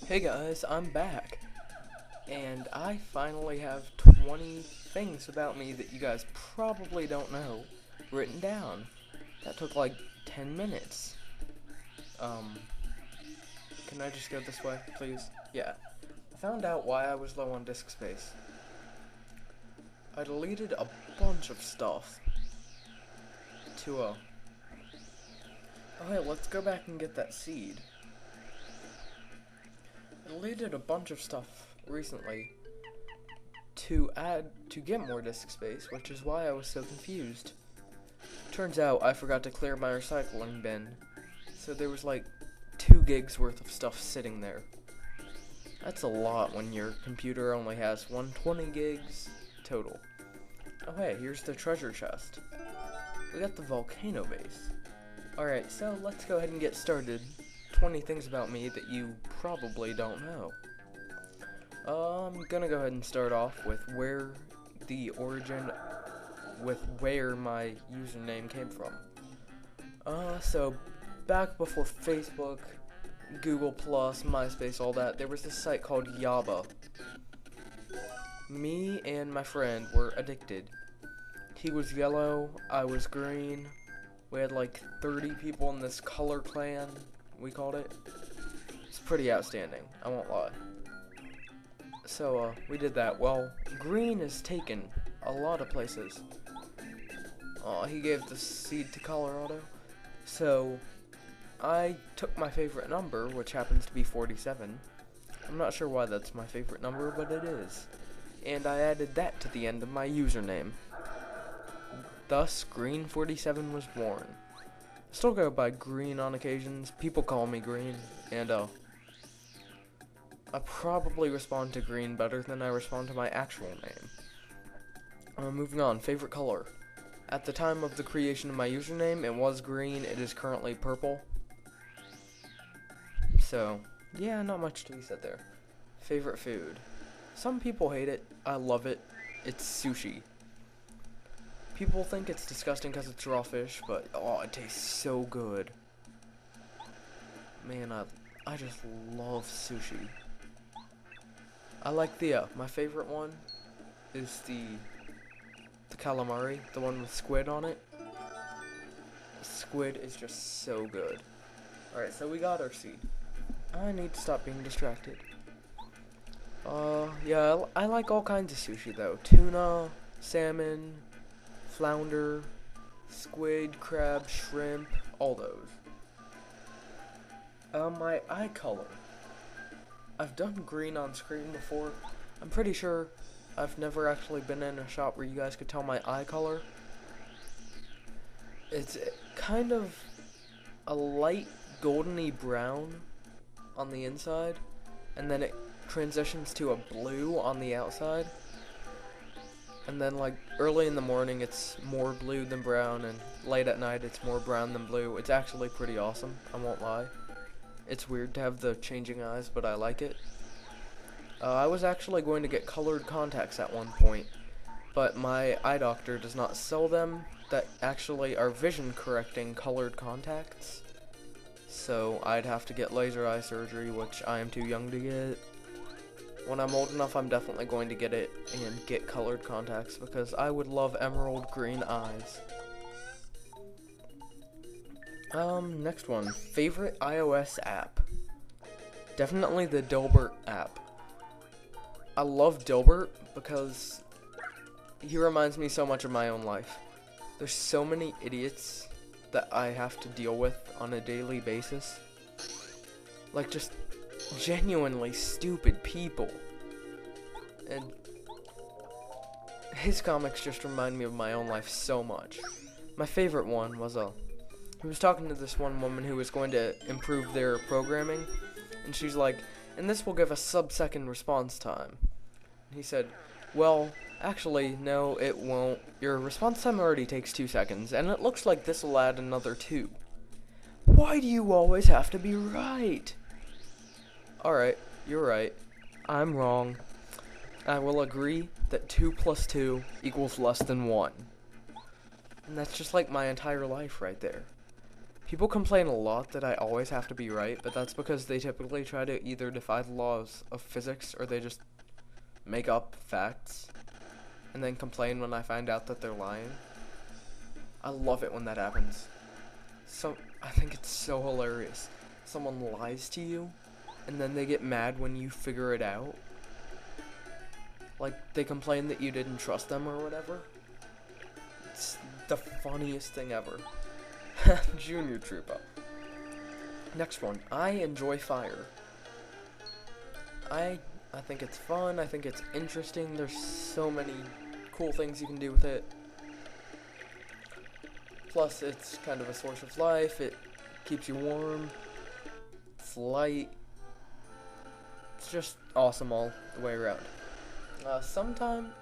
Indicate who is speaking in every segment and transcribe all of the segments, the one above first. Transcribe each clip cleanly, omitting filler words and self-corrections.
Speaker 1: Hey guys, I'm back, and I finally have 20 things about me that you guys probably don't know written down. That took like 10 minutes. Um, can I just go this way, please? Yeah. I found out why I was low on disk space. I deleted a bunch of stuff to, oh hey, let's go back and get that seed. I deleted a bunch of stuff recently to get more disk space, which is why I was so confused. Turns out I forgot to clear my recycling bin, so there was like 2 gigs worth of stuff sitting there. That's a lot when your computer only has 120 gigs total. Oh hey, here's the treasure chest. We got the volcano base. Alright, so let's go ahead and get started. 20 things about me that you probably don't know. I'm gonna go ahead and start off with where my username came from. So back before Facebook, Google Plus, MySpace, all that, there was this site called Yaba. Me and my friend were addicted. He was yellow, I was green. We had like 30 people in this color clan, we called it. It's pretty outstanding, I won't lie. So, we did that. Well, green is taken a lot of places. He gave the seed to Colorado. So, I took my favorite number, which happens to be 47. I'm not sure why that's my favorite number, but it is. And I added that to the end of my username. Thus, Green47 was born. I still go by Green on occasions. People call me Green, and I probably respond to Green better than I respond to my actual name. Moving on, favorite color. At the time of the creation of my username, it was green. It is currently purple. So, yeah, not much to be said there. Favorite food. Some people hate it. I love it. It's sushi. People think it's disgusting because it's raw fish, but oh, it tastes so good. Man, I just love sushi. I like my favorite one is the calamari, the one with squid on it. Squid is just so good. Alright, so we got our seed. I need to stop being distracted. Yeah, I like all kinds of sushi though. Tuna, salmon, flounder, squid, crab, shrimp, all those. My eye color. I've done green on screen before. I'm pretty sure I've never actually been in a shop where you guys could tell my eye color. It's kind of a light goldeny brown on the inside, and then it transitions to a blue on the outside. And then like early in the morning it's more blue than brown, and late at night it's more brown than blue. It's actually pretty awesome, I won't lie. It's weird to have the changing eyes, but I like it. I was actually going to get colored contacts at one point, but my eye doctor does not sell them that actually are vision correcting colored contacts. So I'd have to get laser eye surgery, which I am too young to get. When I'm old enough, I'm definitely going to get it and get colored contacts because I would love emerald green eyes. Next one. Favorite iOS app. Definitely the Dilbert app. I love Dilbert because he reminds me so much of my own life. There's so many idiots that I have to deal with on a daily basis. Like, just genuinely stupid people. And his comics just remind me of my own life so much. My favorite one was he was talking to this one woman who was going to improve their programming, and she's like, and this will give a sub-second response time. And he said, well, actually, no, it won't. Your response time already takes 2 seconds, and it looks like this will add another 2. Why do you always have to be right? Alright, you're right. I'm wrong. I will agree that 2 plus 2 equals less than 1. And that's just like my entire life right there. People complain a lot that I always have to be right, but that's because they typically try to either defy the laws of physics or they just make up facts and then complain when I find out that they're lying. I love it when that happens. So I think it's so hilarious. Someone lies to you and then they get mad when you figure it out. Like, they complain that you didn't trust them or whatever. It's the funniest thing ever. Junior Trooper. Next one. I enjoy fire. I think it's fun. I think it's interesting. There's so many cool things you can do with it. Plus, it's kind of a source of life. It keeps you warm. It's light. It's just awesome all the way around.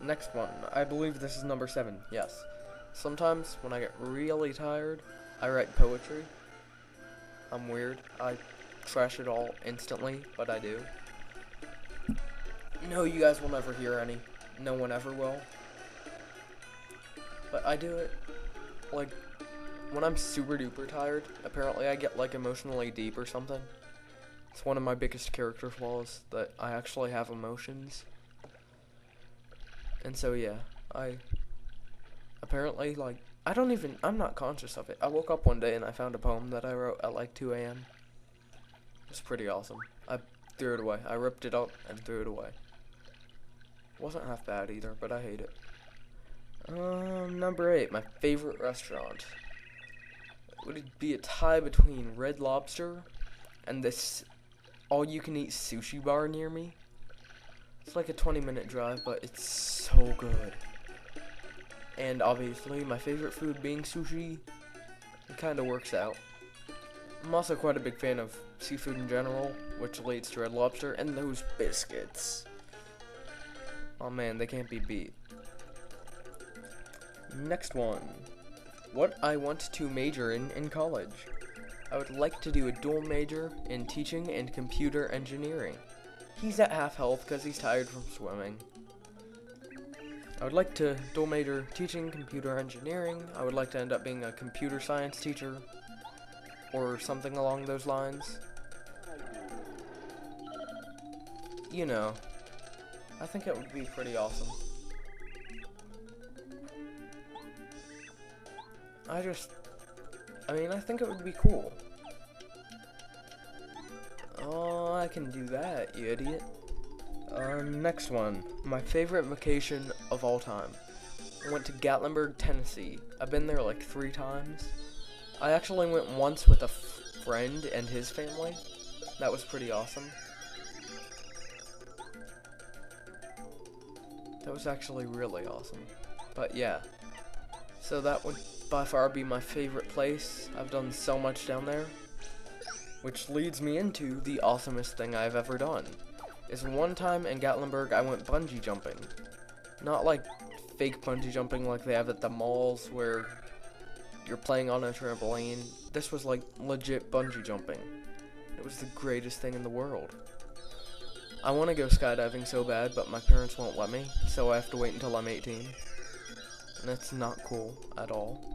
Speaker 1: Next one. I believe this is number 7. Yes. Sometimes when I get really tired, I write poetry. I'm weird. I trash it all instantly, but I do. No, you guys will never hear any. No one ever will. But I do it, like, when I'm super duper tired. Apparently I get, like, emotionally deep or something. It's one of my biggest character flaws, that I actually have emotions. And so, yeah, apparently, like, I'm not conscious of it. I woke up one day and I found a poem that I wrote at like 2 a.m. It was pretty awesome. I threw it away. I ripped it up and threw it away. It wasn't half bad either, but I hate it. Number 8, my favorite restaurant. Would it be a tie between Red Lobster and this all-you-can-eat sushi bar near me? It's like a 20-minute drive, but it's so good. And obviously, my favorite food being sushi, it kind of works out. I'm also quite a big fan of seafood in general, which leads to Red Lobster, and those biscuits. Oh man, they can't be beat. Next one. What I want to major in college. I would like to do a dual major in teaching and computer engineering. He's at half health because he's tired from swimming. I would like to dual major teaching computer engineering. I would like to end up being a computer science teacher or something along those lines. You know, I think it would be pretty awesome. I think it would be cool. Oh, I can do that, you idiot. Next one. My favorite vacation of all time. I went to Gatlinburg, Tennessee. I've been there like 3 times. I actually went once with a friend and his family. That was pretty awesome. That was actually really awesome. But yeah. So that would by far be my favorite place. I've done so much down there. Which leads me into the awesomest thing I've ever done. Is one time in Gatlinburg I went bungee jumping. Not like fake bungee jumping like they have at the malls where you're playing on a trampoline. This was like legit bungee jumping. It was the greatest thing in the world. I want to go skydiving so bad, but my parents won't let me, so I have to wait until I'm 18. And that's not cool at all.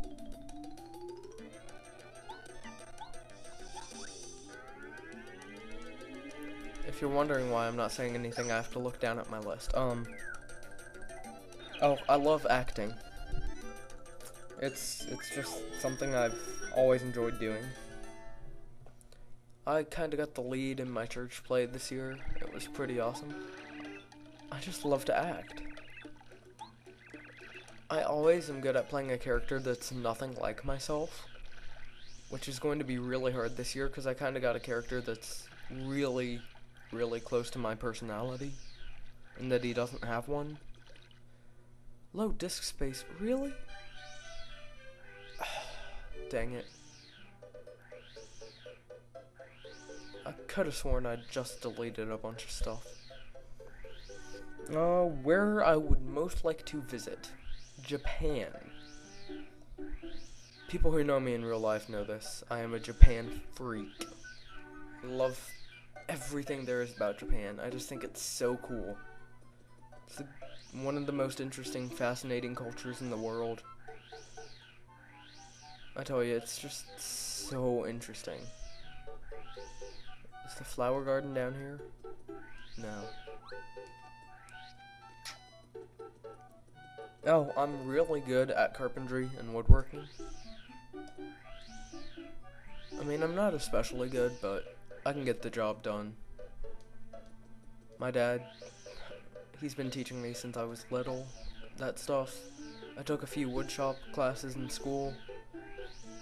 Speaker 1: If you're wondering why I'm not saying anything, I have to look down at my list. Oh, I love acting. It's just something I've always enjoyed doing. I kinda got the lead in my church play this year. It was pretty awesome. I just love to act. I always am good at playing a character that's nothing like myself, which is going to be really hard this year because I kinda got a character that's really close to my personality, and that he doesn't have one. Low disk space, really? Dang it. I could have sworn I just deleted a bunch of stuff. Where I would most like to visit. Japan. People who know me in real life know this. I am a Japan freak. I love everything there is about Japan. I just think it's so cool. It's one of the most interesting, fascinating cultures in the world. I tell you, it's just so interesting. Is the flower garden down here? No. Oh, I'm really good at carpentry and woodworking. I mean, I'm not especially good, but I can get the job done. My dad, he's been teaching me since I was little, that stuff. I took a few woodshop classes in school.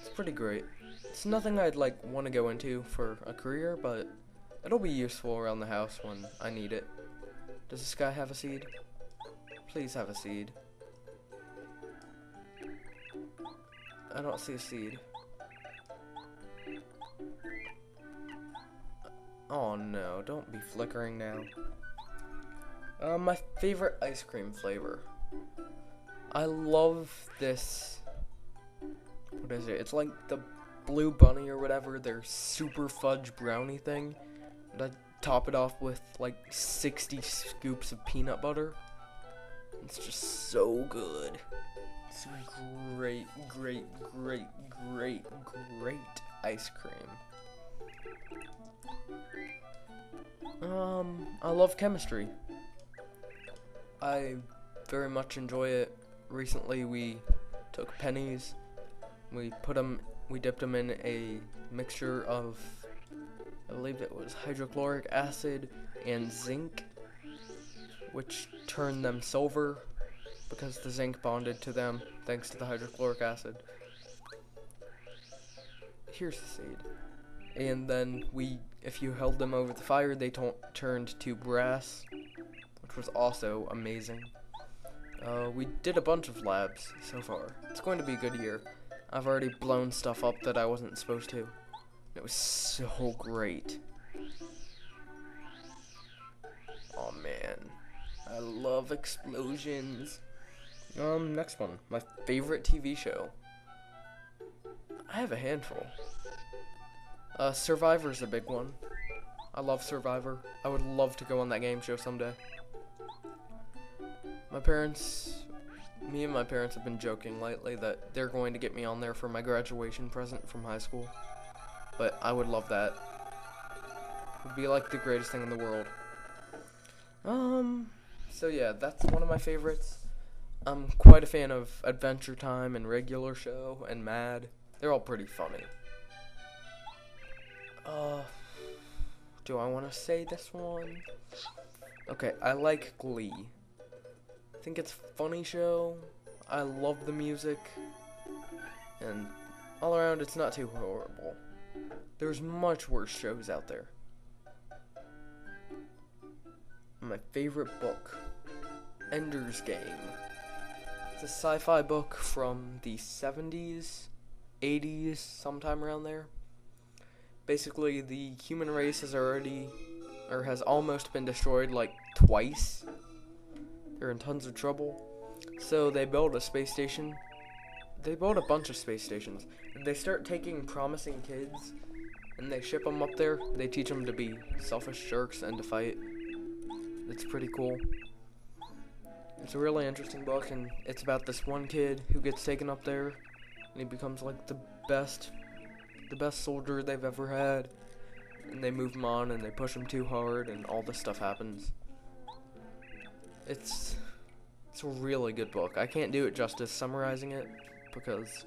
Speaker 1: It's pretty great. It's nothing I'd want to go into for a career, but it'll be useful around the house when I need it. Does this guy have a seed? Please have a seed. I don't see a seed. Oh no, don't be flickering now. My favorite ice cream flavor. I love this. What is it? It's like the Blue Bunny or whatever, their super fudge brownie thing. And I top it off with 60 scoops of peanut butter. It's just so good. It's great, great, great, great, great ice cream. I love chemistry. I very much enjoy it. Recently we took pennies, we dipped them in a mixture of, I believe it was hydrochloric acid and zinc, which turned them silver because the zinc bonded to them thanks to the hydrochloric acid. Here's the seed. And then if you held them over the fire, they turned to brass, which was also amazing. We did a bunch of labs so far. It's going to be a good year. I've already blown stuff up that I wasn't supposed to. It was so great. Oh man, I love explosions. Next one, my favorite TV show. I have a handful. Survivor's a big one. I love Survivor. I would love to go on that game show someday. Me and my parents have been joking lately that they're going to get me on there for my graduation present from high school. But I would love that. It would be like the greatest thing in the world. So yeah, that's one of my favorites. I'm quite a fan of Adventure Time and Regular Show and Mad. They're all pretty funny. Do I want to say this one? Okay, I like Glee. I think it's a funny show. I love the music. And all around, it's not too horrible. There's much worse shows out there. My favorite book, Ender's Game. It's a sci-fi book from the 70s, 80s, sometime around there. Basically, the human race has almost been destroyed twice. They're in tons of trouble. So they build a space station. They build a bunch of space stations. And they start taking promising kids, and they ship them up there. They teach them to be selfish jerks and to fight. It's pretty cool. It's a really interesting book, and it's about this one kid who gets taken up there, and he becomes the best soldier they've ever had. And they move him on, and they push him too hard, and all this stuff happens. It's a really good book. I can't do it justice summarizing it, because,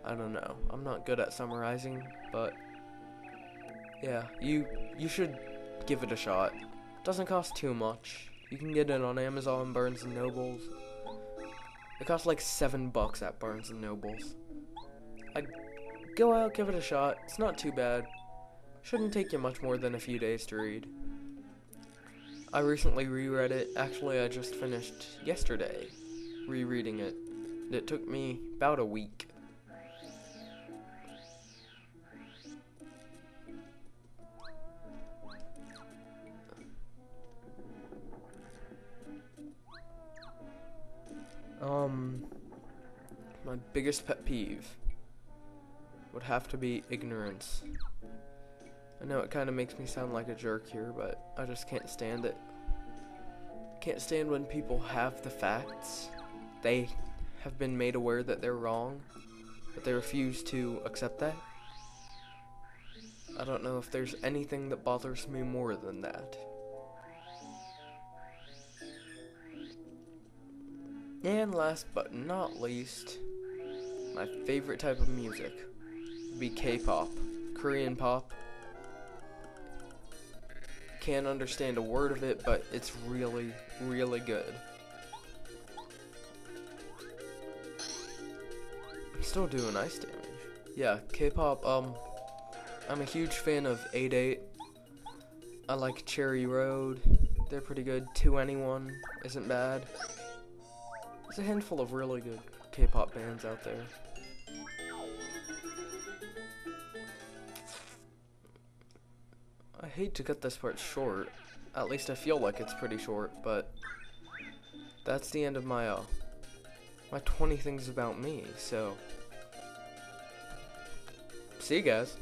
Speaker 1: I don't know, I'm not good at summarizing, but, yeah, you should give it a shot. It doesn't cost too much. You can get it on Amazon, Barnes & Nobles. It costs $7 at Barnes & Nobles. I'd go out, give it a shot. It's not too bad. Shouldn't take you much more than a few days to read. I recently reread it. Actually, I just finished yesterday rereading it. It took me about a week. My biggest pet peeve would have to be ignorance. I know it kind of makes me sound like a jerk here, but I just can't stand it. Can't stand when people have the facts. They have been made aware that they're wrong, but they refuse to accept that. I don't know if there's anything that bothers me more than that. And last but not least, my favorite type of music would be K-pop, Korean pop. Can't understand a word of it, but it's really, really good. I'm still doing ice damage. Yeah, K-pop, I'm a huge fan of 8-8. I like Cherry Road. They're pretty good. 2NE1 isn't bad. There's a handful of really good K-pop bands out there. I hate to cut this part short. At least I feel like it's pretty short, but that's the end of my 20 things about me, so see you guys.